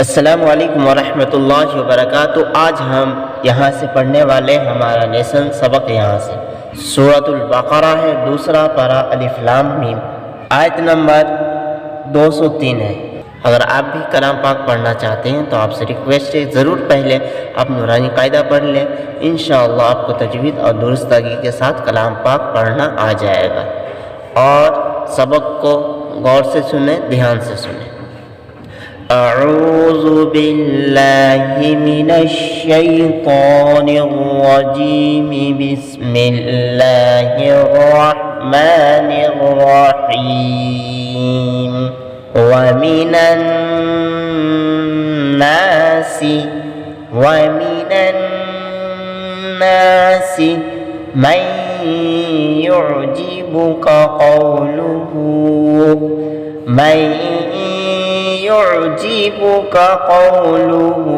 अस्सलामुअलैकुम वरहमतुल्लाहि वबरकातुहू। आज हम यहाँ से पढ़ने वाले हमारा लेसन सबक यहाँ से सूरतुल बकरा है, दूसरा पारा अलिफ लाम मीम, आयत नंबर 203 है। अगर आप भी कलाम पाक पढ़ना चाहते हैं तो आपसे रिक्वेस्ट है ज़रूर पहले आप नूरानी कायदा पढ़ लें। इंशाअल्लाह आपको तजवीद और दुरुस्तगी के साथ कलाम पाक पढ़ना आ जाएगा। और सबक को गौर से सुने, ध्यान से सुने। अऊज़ु बिल्लाहि मिनश शैतानिर रजीम, बिस्मिल्लाहिर रहमानिर रहीम। व मिनन नासि मन युअजिबुका क़ौलुहु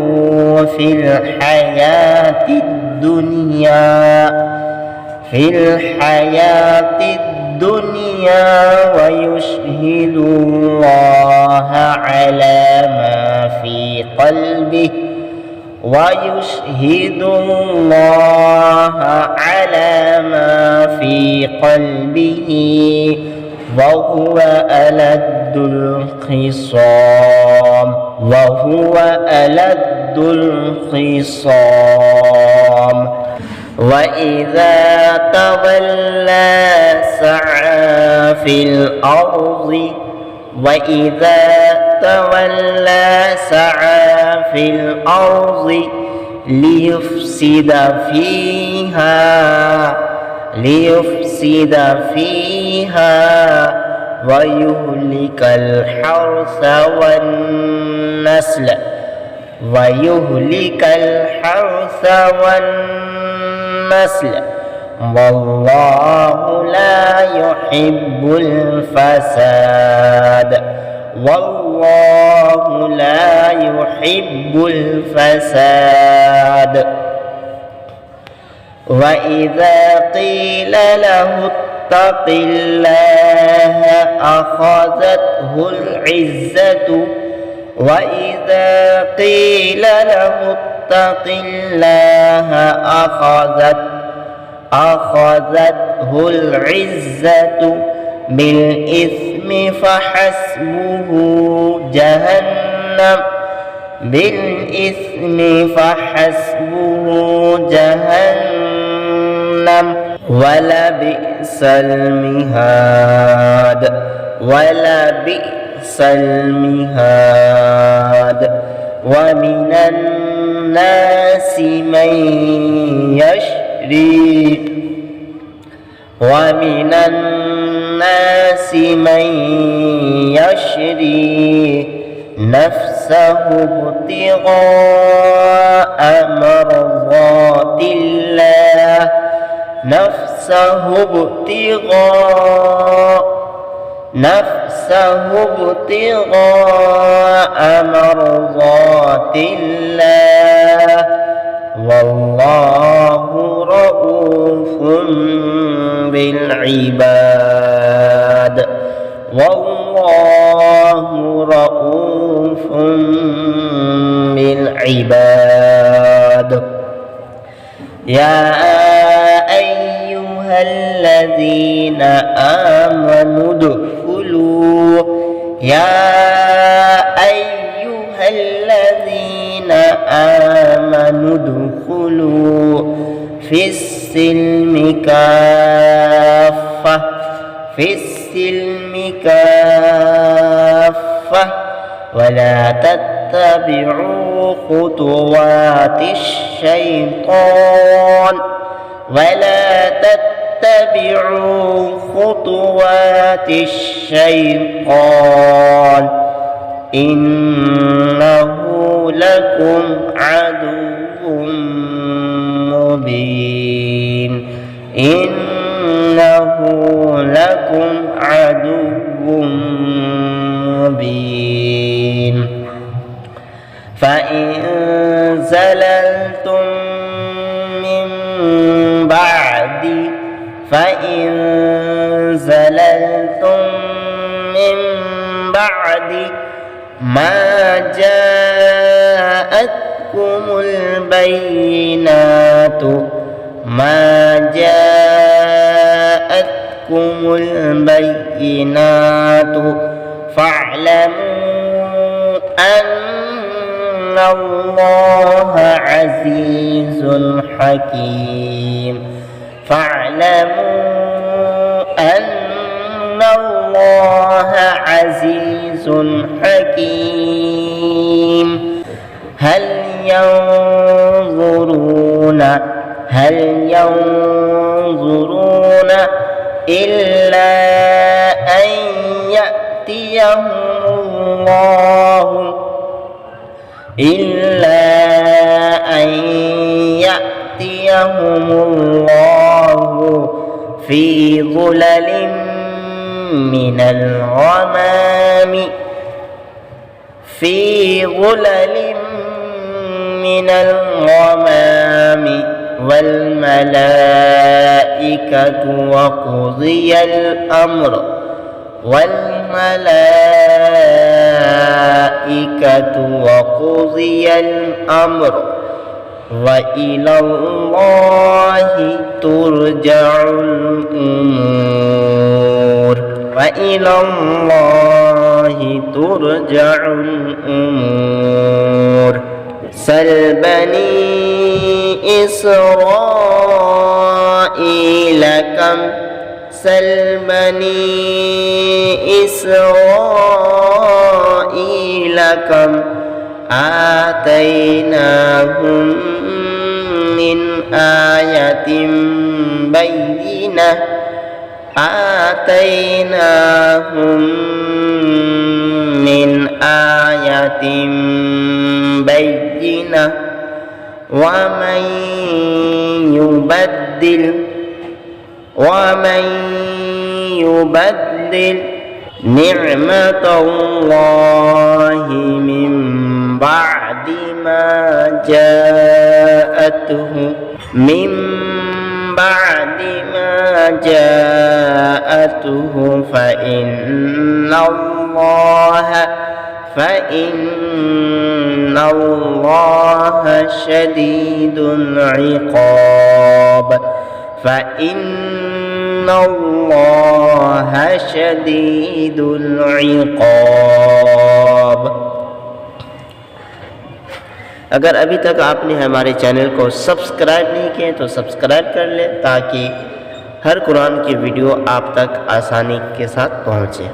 फ़िल हयातिद दुनिया व युशहिदुल्लाह अला मा फ़ी क़ल्बिही वहुव अलद्दुल ख़िसाम। वइज़ा तवल्ला सअा फ़िल अर्ज़ि लियुफ़्सिद फ़ीहा व युहलिकल हर्थ वन्नस्ल वल्लाहु ला युहिब्बुल फ़साद। वइज़ा क़ील लहु इत्तक़िल्लाह अख़ज़तहुल इज़्ज़तु बिल-इस्मि फ़हस्बुहु जहन्नम वलबिअसल मिहाद। वमिनन नासि मन यशरी नफ्सहु इब्तिग़ाअ मरज़ातिल्लाह वल्लाहु रऊफ़ुम बिल-इबाद। या अय्युहल्लज़ीना आमनु दुख़ुलू फ़िस्सिल्मि काफ़्फ़ा वला तत्तबि'ू ख़ुतुवातिश शैतान इन्नहु लकुम अदुव्वुम मुबीन। फ़इन ज़ललतुम मिन बअदि मा जा البينات ما جاءتكم البينات فاعلموا أن الله عزيز حكيم فاعلموا أن الله عزيز حكيم هل ينظرون إلا أن يأتيهم الله في ظلل من الغمام والملائكة وقضي الأمر وإلى الله ترجع الأمور سل بني إسرائيل كم آتيناهم من آية بينة ومن يبدل نعمة الله من بعد ما جاءته فإن الله شديد العقاب अगर अभी तक आपने हमारे चैनल को सब्सक्राइब नहीं किए तो सब्सक्राइब कर लें ताकि हर कुरान की वीडियो आप तक आसानी के साथ पहुँचे।